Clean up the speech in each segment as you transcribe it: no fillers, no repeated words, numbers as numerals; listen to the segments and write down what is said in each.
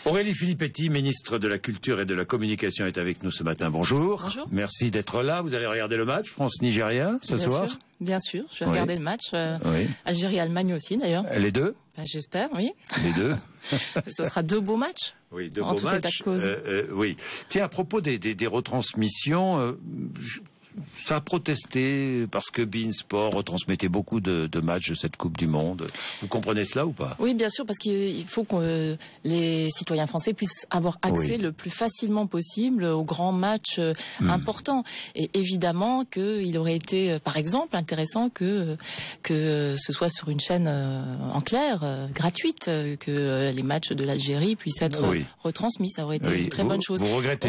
Aurélie Filippetti, ministre de la Culture et de la Communication, est avec nous ce matin. Bonjour. Bonjour. Merci d'être là. Vous allez regarder le match France-Nigeria ce soir? Bien sûr, je vais regarder le match. Oui. Algérie-Allemagne aussi d'ailleurs. Les deux? J'espère, oui. Les deux. Ce sera deux beaux matchs. Oui, deux beaux matchs. Oui. Tiens, à propos des retransmissions, ça a protesté parce que beIN Sport retransmettait beaucoup de matchs de cette Coupe du Monde. Vous comprenez cela ou pas? Oui, bien sûr, parce qu'il faut que les citoyens français puissent avoir accès le plus facilement possible aux grands matchs importants. Et évidemment qu'il aurait été, par exemple, intéressant que ce soit sur une chaîne en clair, gratuite, que les matchs de l'Algérie puissent être retransmis. Ça aurait été une très bonne chose. Vous regrettez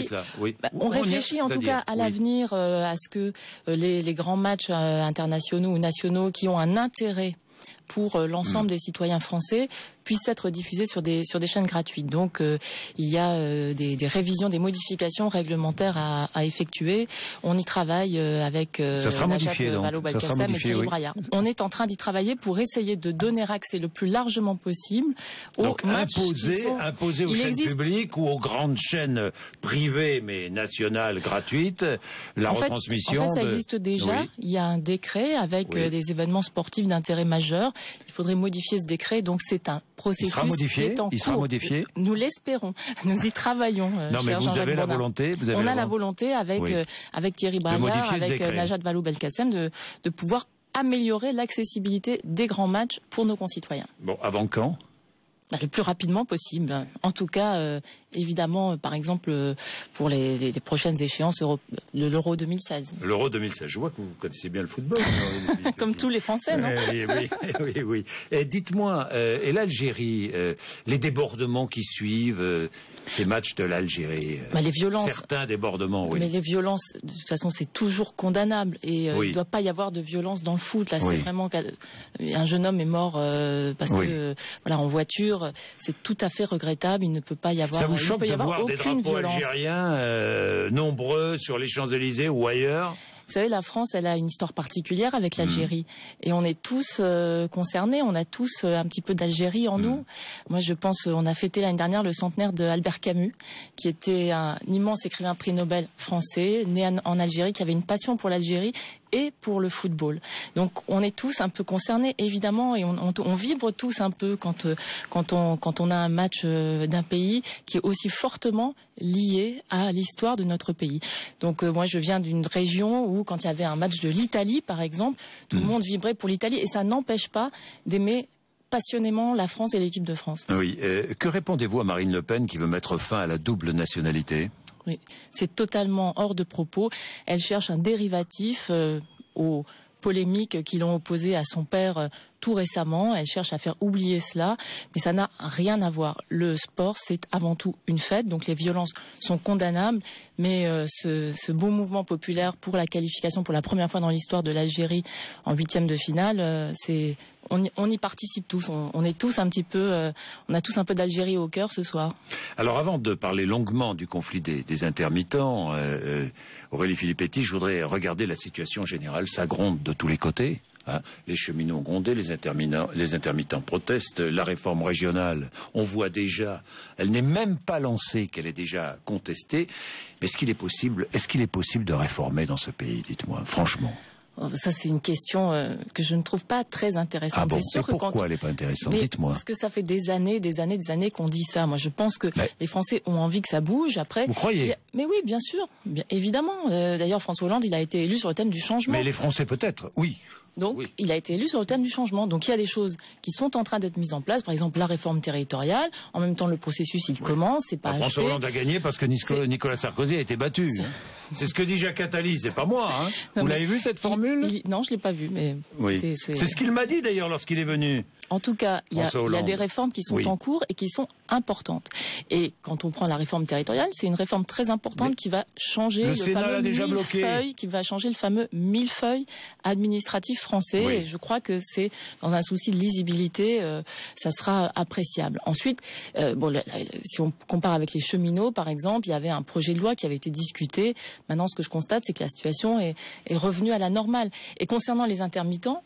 cela? Oui. On réfléchit en tout cas à l'avenir. À ce que les grands matchs internationaux ou nationaux qui ont un intérêt pour l'ensemble des citoyens français puissent être diffusés sur des chaînes gratuites. Donc il y a des révisions, des modifications réglementaires à effectuer. On y travaille avec Najat Vallaud-Belkacem et Thierry Braillard. On est en train d'y travailler pour essayer de donner accès le plus largement possible aux matchs. Imposer aux chaînes publiques ou aux grandes chaînes privées mais nationales gratuites la retransmission. En fait, ça existe déjà. Il y a un décret avec des événements sportifs d'intérêt majeur. Il faudrait modifier ce décret. Donc c'est un processus. Il sera modifié. Nous l'espérons. Nous y travaillons. Non, mais vous avez la volonté. On a la volonté avec Thierry Braillard, avec Najat Vallaud-Belkacem de pouvoir améliorer l'accessibilité des grands matchs pour nos concitoyens. Bon, avant quand? Le plus rapidement possible. En tout cas, évidemment, par exemple, pour les prochaines échéances, l'Euro 2016. L'Euro 2016. Je vois que vous connaissez bien le football. Comme tous les Français, non? Oui. Et dites-moi, et l'Algérie, les débordements qui suivent ces matchs de l'Algérie, les violences, certains débordements, oui. Mais les violences, de toute façon, c'est toujours condamnable. Et il ne doit pas y avoir de violence dans le foot. Là, c'est vraiment un jeune homme est mort parce que en voiture. C'est tout à fait regrettable. Il ne peut pas y avoir. Ça vous choque de voir des drapeaux algériens nombreux sur les Champs-Élysées ou ailleurs? Vous savez, la France, elle a une histoire particulière avec l'Algérie. Et on est tous concernés, on a tous un petit peu d'Algérie en nous. Moi, je pense, on a fêté l'année dernière le centenaire de Albert Camus, qui était un immense écrivain prix Nobel français, né en Algérie, qui avait une passion pour l'Algérie et pour le football. Donc on est tous un peu concernés, évidemment, et on vibre tous un peu quand on a un match d'un pays qui est aussi fortement lié à l'histoire de notre pays. Donc moi je viens d'une région où quand il y avait un match de l'Italie par exemple, tout le monde vibrait pour l'Italie et ça n'empêche pas d'aimer passionnément la France et l'équipe de France. Oui. Que répondez-vous à Marine Le Pen qui veut mettre fin à la double nationalité? Oui, c'est totalement hors de propos. Elle cherche un dérivatif aux polémiques qui l'ont opposée à son père tout récemment. Elle cherche à faire oublier cela, mais ça n'a rien à voir. Le sport, c'est avant tout une fête, donc les violences sont condamnables, mais ce beau mouvement populaire pour la qualification pour la première fois dans l'histoire de l'Algérie en huitième de finale, on y participe tous. On est tous un petit peu, on a tous un peu d'Algérie au cœur ce soir. Alors avant de parler longuement du conflit des intermittents, Aurélie Filippetti, je voudrais regarder la situation générale. Ça gronde de tous les côtés. Les cheminots ont grondé, les intermittents protestent, la réforme régionale, on voit déjà, elle n'est même pas lancée, qu'elle est déjà contestée. Mais est-ce qu'il est possible de réformer dans ce pays, dites-moi, franchement? Ça, c'est une question que je ne trouve pas très intéressante. Ah bon, c'est sûr et pourquoi elle n'est pas intéressante? Dites-moi. Parce que ça fait des années qu'on dit ça. Moi, je pense que les Français ont envie que ça bouge. Après, vous croyez? Mais oui, bien sûr, évidemment. D'ailleurs, François Hollande, il a été élu sur le thème du changement. Mais les Français peut-être, oui. Donc, il a été élu sur le thème du changement. Donc, il y a des choses qui sont en train d'être mises en place. Par exemple, la réforme territoriale. En même temps, le processus, il commence. C'est pas François Hollande a gagné parce que Nicolas Sarkozy a été battu. C'est ce que dit Jacques Attali, c'est pas moi. Hein. Vous l'avez vu cette formule? Non, je l'ai pas vu. Mais c'est ce qu'il m'a dit d'ailleurs lorsqu'il est venu. En tout cas, il y a des réformes qui sont en cours et qui sont importantes. Et quand on prend la réforme territoriale, c'est une réforme très importante qui va changer le fameux millefeuille, qui va changer le fameux millefeuille administratif français. Et je crois que c'est dans un souci de lisibilité, ça sera appréciable. Ensuite, si on compare avec les cheminots, par exemple, il y avait un projet de loi qui avait été discuté. Maintenant, ce que je constate, c'est que la situation est revenue à la normale. Et concernant les intermittents,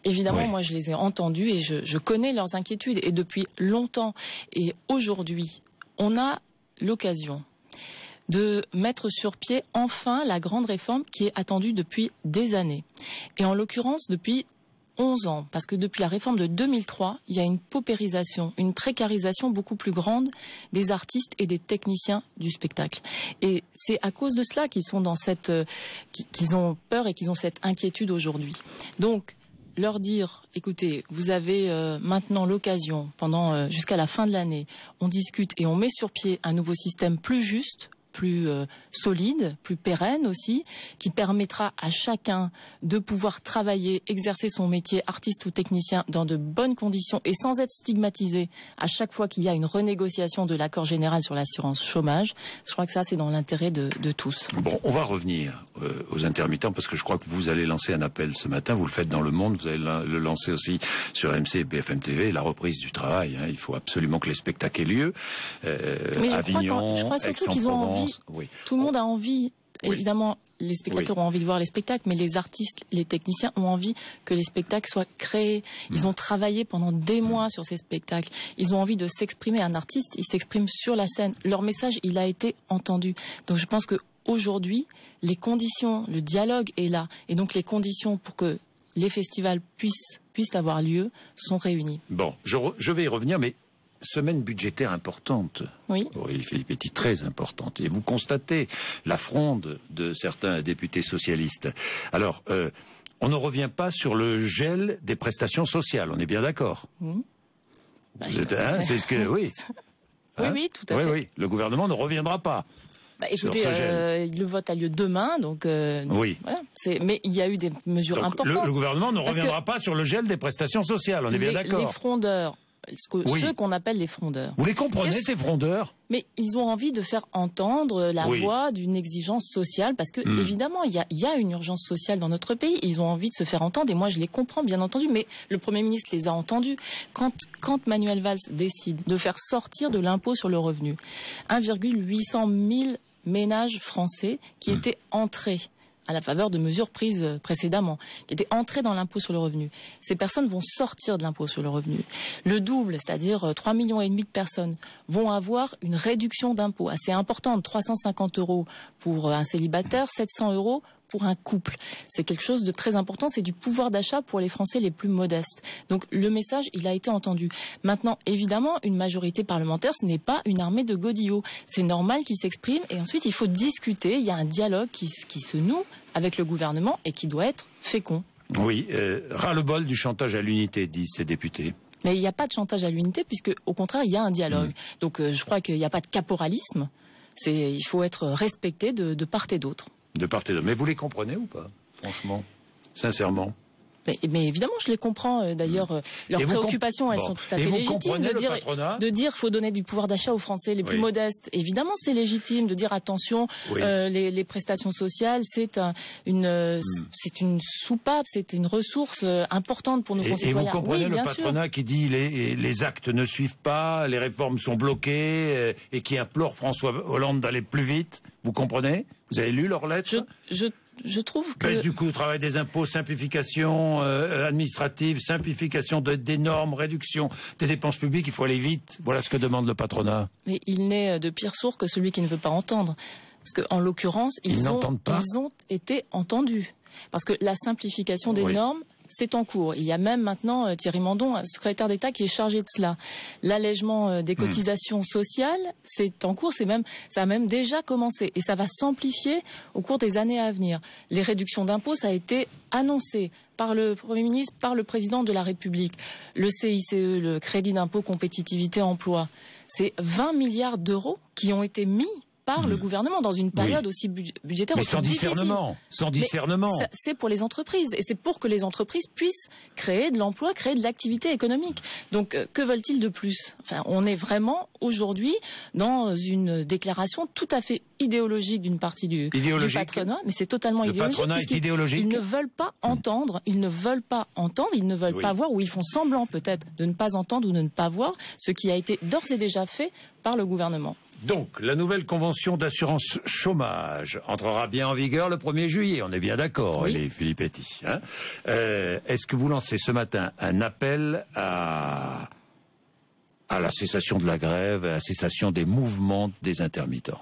Évidemment, moi je les ai entendus et je connais leurs inquiétudes et depuis longtemps. Et aujourd'hui, on a l'occasion de mettre sur pied enfin la grande réforme qui est attendue depuis des années. Et en l'occurrence depuis 11 ans, parce que depuis la réforme de 2003, il y a une paupérisation, une précarisation beaucoup plus grande des artistes et des techniciens du spectacle. Et c'est à cause de cela qu'ils sont dans qu'ils ont peur et qu'ils ont cette inquiétude aujourd'hui. Donc, leur dire, écoutez, vous avez maintenant l'occasion, jusqu'à la fin de l'année, on discute et on met sur pied un nouveau système plus juste, plus solide, plus pérenne aussi, qui permettra à chacun de pouvoir travailler, exercer son métier artiste ou technicien dans de bonnes conditions et sans être stigmatisé à chaque fois qu'il y a une renégociation de l'accord général sur l'assurance chômage. Je crois que ça, c'est dans l'intérêt de tous. Bon, on va revenir aux intermittents parce que je crois que vous allez lancer un appel ce matin. Vous le faites dans Le Monde, vous allez le lancer aussi sur MC et BFM TV, la reprise du travail. Il faut absolument que les spectacles aient lieu. Avignon, je crois surtout qu'ils ont envie. Oui. Tout le monde a envie, évidemment, les spectateurs ont envie de voir les spectacles, mais les artistes, les techniciens ont envie que les spectacles soient créés. Ils ont travaillé pendant des mois sur ces spectacles. Ils ont envie de s'exprimer. Un artiste, il s'exprime sur la scène. Leur message, il a été entendu. Donc je pense qu'aujourd'hui, les conditions, le dialogue est là. Et donc les conditions pour que les festivals puissent avoir lieu sont réunies. Bon, je vais y revenir, mais semaine budgétaire importante. Oui. Aurélie Filippetti, très importante. Et vous constatez la fronde de certains députés socialistes. Alors, on ne revient pas sur le gel des prestations sociales, on est bien d'accord. C'est ce que... Oui. Oui, tout à fait. Oui, le gouvernement ne reviendra pas. Écoutez, le vote a lieu demain, donc oui. Voilà, mais il y a eu des mesures importantes. Le gouvernement ne reviendra pas sur le gel des prestations sociales, on est bien d'accord. Les frondeurs, ceux qu'on appelle les frondeurs. Vous les comprenez, ces frondeurs? Mais ils ont envie de faire entendre la voix d'une exigence sociale, parce que évidemment, il y a une urgence sociale dans notre pays. Ils ont envie de se faire entendre, et moi je les comprends, bien entendu, mais le Premier ministre les a entendus. Quand Manuel Valls décide de faire sortir de l'impôt sur le revenu 1,800 000 ménages français qui étaient entrés à la faveur de mesures prises précédemment, qui étaient entrées dans l'impôt sur le revenu. Ces personnes vont sortir de l'impôt sur le revenu. Le double, c'est-à-dire 3,5 millions de personnes, vont avoir une réduction d'impôt assez importante, 350 € pour un célibataire, 700 € pour un couple. C'est quelque chose de très important, c'est du pouvoir d'achat pour les Français les plus modestes. Donc le message, il a été entendu. Maintenant, évidemment, une majorité parlementaire, ce n'est pas une armée de godillots. C'est normal qu'ils s'expriment et ensuite il faut discuter. Il y a un dialogue qui se noue avec le gouvernement et qui doit être fécond. Oui, ras-le-bol du chantage à l'unité, disent ces députés. Mais il n'y a pas de chantage à l'unité puisque, au contraire, il y a un dialogue. Donc je crois qu'il n'y a pas de caporalisme. Il faut être respecté de part et d'autre. De part et d'autre. Mais vous les comprenez ou pas, franchement, sincèrement? Mais évidemment, je les comprends. D'ailleurs, leurs préoccupations, elles sont tout à fait légitimes. De dire qu'il faut donner du pouvoir d'achat aux Français les plus modestes. Évidemment, c'est légitime de dire attention, les prestations sociales, c'est une soupape, c'est une ressource importante pour nos concitoyens. Et vous comprenez le patronat qui dit les actes ne suivent pas, les réformes sont bloquées et qui implore François Hollande d'aller plus vite. Vous comprenez? Vous avez lu leurs lettres? Je trouve que... Baisse du coût du travail des impôts, simplification administrative, simplification des normes, réduction des dépenses publiques, il faut aller vite. Voilà ce que demande le patronat. Mais il n'est de pire sourd que celui qui ne veut pas entendre. Parce qu'en l'occurrence, ils ont été entendus. Parce que la simplification des normes, c'est en cours. Il y a même maintenant Thierry Mandon, un secrétaire d'État, qui est chargé de cela. L'allègement des cotisations sociales, c'est en cours, ça a même déjà commencé. Et ça va s'amplifier au cours des années à venir. Les réductions d'impôts, ça a été annoncé par le Premier ministre, par le Président de la République. Le CICE, le Crédit d'impôt compétitivité emploi, c'est 20 milliards d'euros qui ont été mis par le gouvernement dans une période aussi budgétaire aussi difficile. Sans discernement. C'est pour les entreprises et c'est pour que les entreprises puissent créer de l'emploi, créer de l'activité économique. Donc que veulent-ils de plus? Enfin, on est vraiment aujourd'hui dans une déclaration tout à fait idéologique d'une partie du patronat, mais c'est totalement idéologique. Le patronat est idéologique. Ils ne veulent pas entendre, ils ne veulent pas voir, ou ils font semblant peut-être de ne pas entendre ou de ne pas voir ce qui a été d'ores et déjà fait par le gouvernement. Donc, la nouvelle convention d'assurance chômage entrera bien en vigueur le 1er juillet. On est bien d'accord, oui. les Filippetti. Hein, est-ce que vous lancez ce matin un appel à la cessation de la grève, à la cessation des mouvements des intermittents?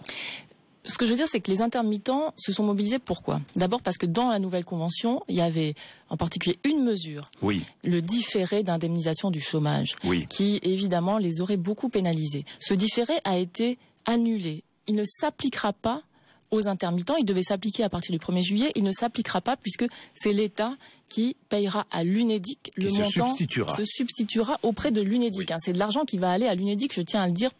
Ce que je veux dire, c'est que les intermittents se sont mobilisés. Pourquoi? D'abord parce que dans la nouvelle convention, il y avait en particulier une mesure, oui, le différé d'indemnisation du chômage, oui, qui évidemment les aurait beaucoup pénalisés. Ce différé a été annulé. Il ne s'appliquera pas aux intermittents. Il devait s'appliquer à partir du 1er juillet. Il ne s'appliquera pas puisque c'est l'État qui payera à l'UNEDIC le montant, se substituera auprès de l'UNEDIC. Oui. C'est de l'argent qui va aller à l'UNEDIC, je tiens à le dire,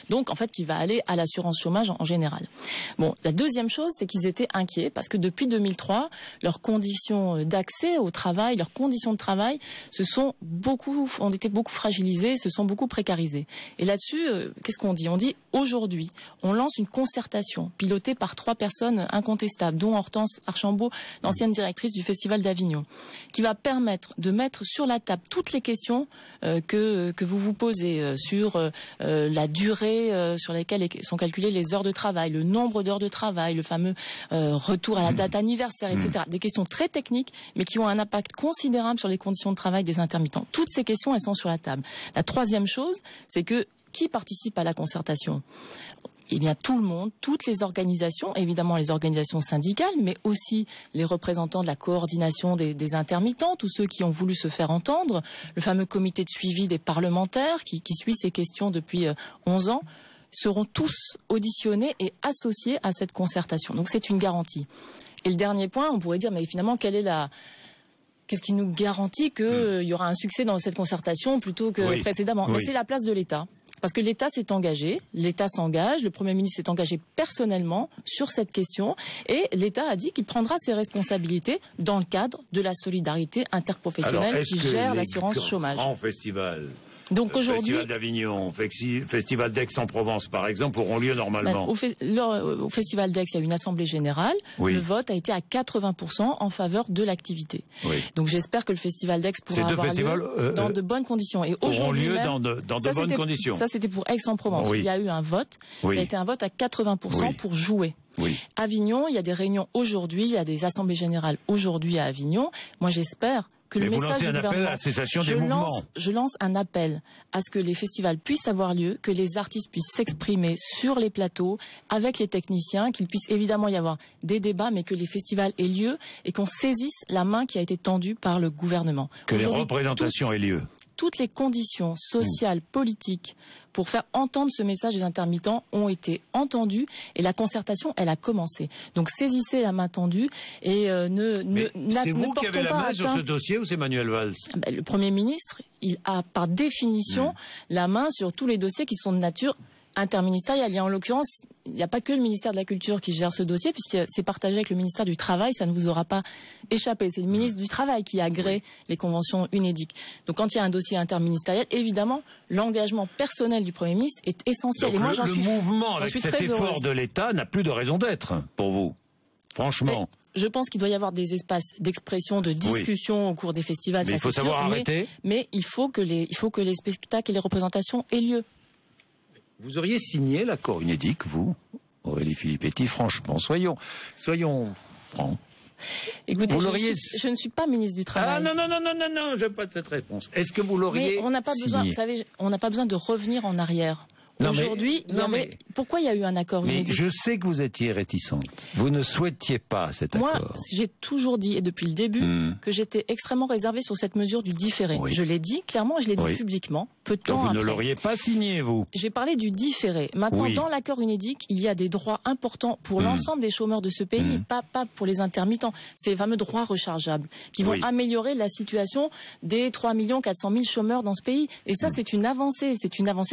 donc en fait qui va aller à l'assurance chômage en général. Bon, la deuxième chose, c'est qu'ils étaient inquiets parce que depuis 2003, leurs conditions d'accès au travail, leurs conditions de travail ont été beaucoup fragilisées, se sont beaucoup précarisées. Et là-dessus, qu'est-ce qu'on dit? On dit aujourd'hui, on lance une concertation pilotée par 3 personnes incontestables, dont Hortense Archambault, l'ancienne directrice du Festival d'Avignon, qui va permettre de mettre sur la table toutes les questions que vous vous posez sur la durée sur laquelle sont calculées les heures de travail, le nombre d'heures de travail, le fameux retour à la date anniversaire, etc. Des questions très techniques, mais qui ont un impact considérable sur les conditions de travail des intermittents. Toutes ces questions, elles sont sur la table. La troisième chose, c'est que qui participe à la concertation? Eh bien, tout le monde, toutes les organisations, évidemment les organisations syndicales, mais aussi les représentants de la coordination des intermittents, tous ceux qui ont voulu se faire entendre, le fameux comité de suivi des parlementaires qui suit ces questions depuis 11 ans, seront tous auditionnés et associés à cette concertation. Donc c'est une garantie. Et le dernier point, on pourrait dire, mais finalement, qu'est-ce qui nous garantit qu'il y aura un succès dans cette concertation plutôt que précédemment? Mais c'est la place de l'État. Parce que l'État s'est engagé, l'État s'engage, le Premier ministre s'est engagé personnellement sur cette question et l'État a dit qu'il prendra ses responsabilités dans le cadre de la solidarité interprofessionnelle qui gère l'assurance chômage. Donc aujourd'hui, Festival d'Avignon, Festival d'Aix-en-Provence par exemple, auront lieu normalement. Au Festival d'Aix, il y a une assemblée générale. Oui. Le vote a été à 80% en faveur de l'activité. Oui. Donc j'espère que le Festival d'Aix pourra avoir lieu dans de bonnes conditions. Et auront lieu dans de bonnes conditions. Ça c'était pour Aix-en-Provence. Oui. Il y a eu un vote. Oui. Il a été un vote à 80% pour jouer. Oui. Avignon, il y a des réunions aujourd'hui, il y a des assemblées générales aujourd'hui à Avignon. Moi j'espère que le message du gouvernement, à la cessation des mouvements. Je lance un appel à ce que les festivals puissent avoir lieu, que les artistes puissent s'exprimer sur les plateaux avec les techniciens, qu'il puisse évidemment y avoir des débats, mais que les festivals aient lieu et qu'on saisisse la main qui a été tendue par le gouvernement. Que les représentations aient lieu. Toutes les conditions sociales, politiques, pour faire entendre ce message des intermittents ont été entendues et la concertation, elle a commencé. Donc saisissez la main tendue et c'est vous qui avez la main sur ce dossier ou c'est Manuel Valls? Le Premier ministre, il a par définition la main sur tous les dossiers qui sont de nature interministérielle. Et en l'occurrence, il n'y a pas que le ministère de la Culture qui gère ce dossier, puisque c'est partagé avec le ministère du Travail, ça ne vous aura pas échappé. C'est le ministre du Travail qui agrée les conventions UNEDIC. Donc quand il y a un dossier interministériel, évidemment, l'engagement personnel du Premier ministre est essentiel. Donc et moi, le mouvement avec cet effort de l'État n'a plus de raison d'être, pour vous, franchement. Je pense qu'il doit y avoir des espaces d'expression, de discussion au cours des festivals. Mais il faut savoir arrêter. Mais il faut que les spectacles et les représentations aient lieu. Vous auriez signé l'accord UNEDIC, vous, Aurélie Filippetti, franchement, soyons francs. Écoutez, je ne suis pas ministre du Travail. Ah non, je n'aime pas de cette réponse. Est-ce que vous l'auriez signé? On n'a pas besoin, vous savez, on n'a pas besoin de revenir en arrière. Aujourd'hui, pourquoi il y a eu un accord UNEDIC? Mais je sais que vous étiez réticente. Vous ne souhaitiez pas cet accord. Moi, j'ai toujours dit, et depuis le début, que j'étais extrêmement réservée sur cette mesure du différé. Je l'ai dit clairement, je l'ai dit publiquement, peu de temps après. Vous ne l'auriez pas signé, vous? J'ai parlé du différé. Maintenant, dans l'accord UNEDIC, il y a des droits importants pour l'ensemble des chômeurs de ce pays, pas pour les intermittents. C'est les fameux droits rechargeables qui vont améliorer la situation des 3 400 000 chômeurs dans ce pays. Et ça, c'est une avancée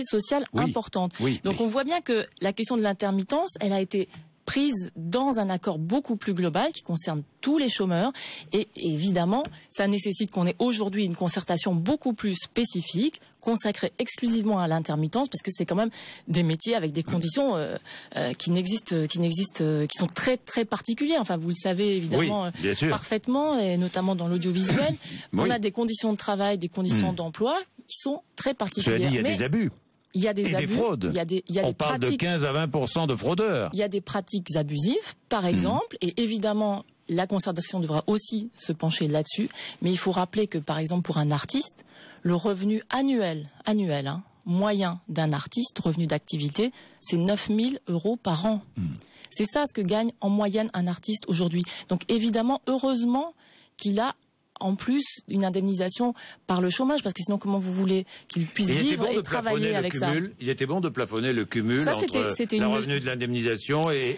sociale importante. Donc on voit bien que la question de l'intermittence, elle a été prise dans un accord beaucoup plus global qui concerne tous les chômeurs et évidemment ça nécessite qu'on ait aujourd'hui une concertation beaucoup plus spécifique consacrée exclusivement à l'intermittence parce que c'est quand même des métiers avec des conditions qui sont très très particulières. Enfin vous le savez évidemment parfaitement et notamment dans l'audiovisuel. On a des conditions de travail, des conditions d'emploi qui sont très particulières. Cela dit, il y a des abus. Il y a des abus, des fraudes. On parle de 15 à 20% de fraudeurs. Il y a des pratiques abusives, par exemple, et évidemment, la concertation devra aussi se pencher là-dessus. Mais il faut rappeler que, par exemple, pour un artiste, le revenu annuel, moyen d'un artiste, revenu d'activité, c'est 9 000 € par an. C'est ça ce que gagne en moyenne un artiste aujourd'hui. Donc évidemment, heureusement qu'il a en plus une indemnisation par le chômage, parce que sinon comment vous voulez qu'il puisse vivre et travailler avec ça? Il était bon de plafonner le cumul entre le revenu de l'indemnisation et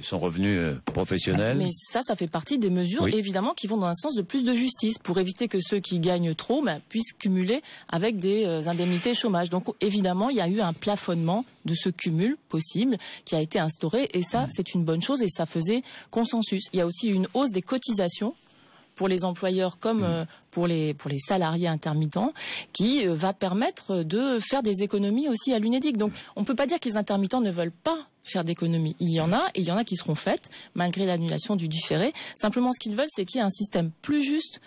son revenu professionnel. Mais ça fait partie des mesures évidemment qui vont dans un sens de plus de justice pour éviter que ceux qui gagnent trop puissent cumuler avec des indemnités chômage. Donc évidemment il y a eu un plafonnement de ce cumul possible qui a été instauré et ça c'est une bonne chose et ça faisait consensus. Il y a aussi une hausse des cotisations pour les employeurs comme pour les salariés intermittents qui va permettre de faire des économies aussi à l'UNEDIC. Donc on ne peut pas dire que les intermittents ne veulent pas faire d'économies. Il y en a et il y en a qui seront faites malgré l'annulation du différé. Simplement ce qu'ils veulent c'est qu'il y ait un système plus juste,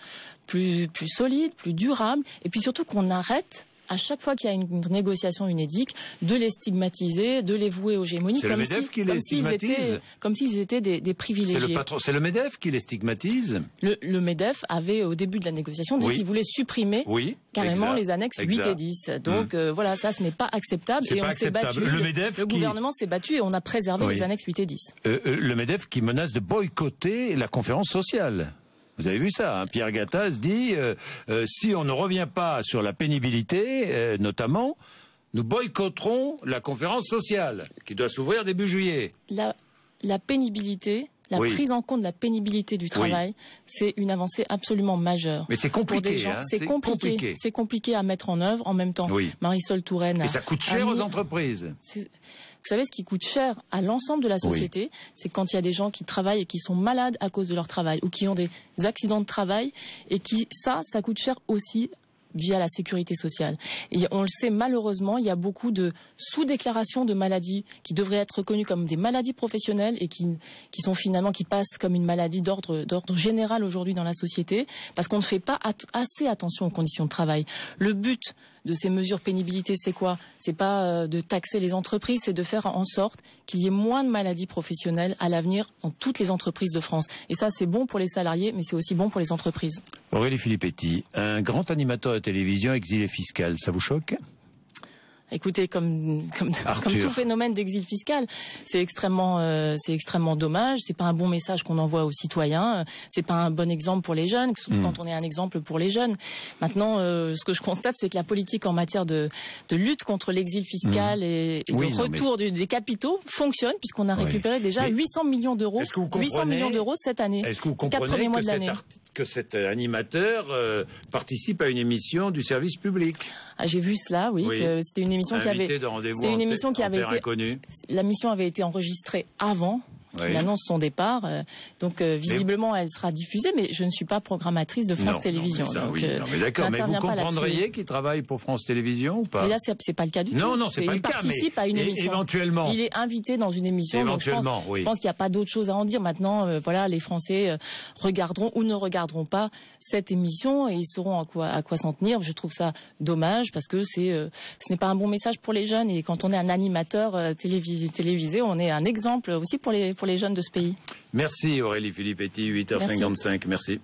plus solide, plus durable et puis surtout qu'on arrête à chaque fois qu'il y a une négociation UNEDIC, de les stigmatiser, de les vouer aux gémonies, comme s'ils étaient des privilégiés. C'est le MEDEF qui les stigmatise. Le MEDEF avait, au début de la négociation, dit qu'il voulait supprimer carrément les annexes 8 et 10. Donc voilà, ça, ce n'est pas acceptable. Et on s'est battu. Le gouvernement s'est battu et on a préservé les annexes 8 et 10. Le MEDEF qui menace de boycotter la conférence sociale. Vous avez vu ça, hein, Pierre Gattaz dit si on ne revient pas sur la pénibilité, notamment, nous boycotterons la conférence sociale qui doit s'ouvrir début juillet. La pénibilité, la prise en compte de la pénibilité du travail, c'est une avancée absolument majeure. Mais c'est compliqué. C'est compliqué à mettre en œuvre en même temps. Marisol Touraine. Et ça coûte cher aux entreprises. Vous savez, ce qui coûte cher à l'ensemble de la société, c'est quand il y a des gens qui travaillent et qui sont malades à cause de leur travail ou qui ont des accidents de travail et ça coûte cher aussi via la sécurité sociale. Et on le sait malheureusement, il y a beaucoup de sous-déclarations de maladies qui devraient être reconnues comme des maladies professionnelles et qui passent comme une maladie d'ordre général aujourd'hui dans la société parce qu'on ne fait pas assez attention aux conditions de travail. Le but de ces mesures pénibilité, c'est quoi? C'est pas de taxer les entreprises, c'est de faire en sorte qu'il y ait moins de maladies professionnelles à l'avenir dans toutes les entreprises de France. Et ça, c'est bon pour les salariés, mais c'est aussi bon pour les entreprises. Aurélie Filippetti, un grand animateur de télévision exilé fiscal, ça vous choque ? Écoutez, comme tout phénomène d'exil fiscal, c'est extrêmement dommage. C'est pas un bon message qu'on envoie aux citoyens. C'est pas un bon exemple pour les jeunes, surtout quand on est un exemple pour les jeunes. Maintenant, ce que je constate, c'est que la politique en matière de lutte contre l'exil fiscal et de retour des capitaux fonctionne, puisqu'on a récupéré déjà 800 millions d'euros. 800 millions d'euros cette année. Est-ce que vous comprenez que cet animateur participe à une émission du service public? J'ai vu cela, que c'était une émission qui avait été, la mission avait été enregistrée avant qu'il annonce son départ. Donc visiblement, elle sera diffusée, mais je ne suis pas programmatrice de France Télévisions. Mais d'accord, mais vous comprendriez qu'il travaille pour France Télévisions ou pas? Mais là, c'est pas le cas du tout. Non, c'est pas le cas. Il participe à une émission. Éventuellement. Il est invité dans une émission. Éventuellement, je pense qu'il n'y a pas d'autre chose à en dire. Maintenant, les Français regarderont ou ne regarderont pas cette émission et ils sauront à quoi s'en tenir. Je trouve ça dommage parce que ce n'est pas un bon message pour les jeunes. Et quand on est un animateur télévisé, on est un exemple aussi pour les jeunes de ce pays. Merci Aurélie Filippetti, 8h55. Merci.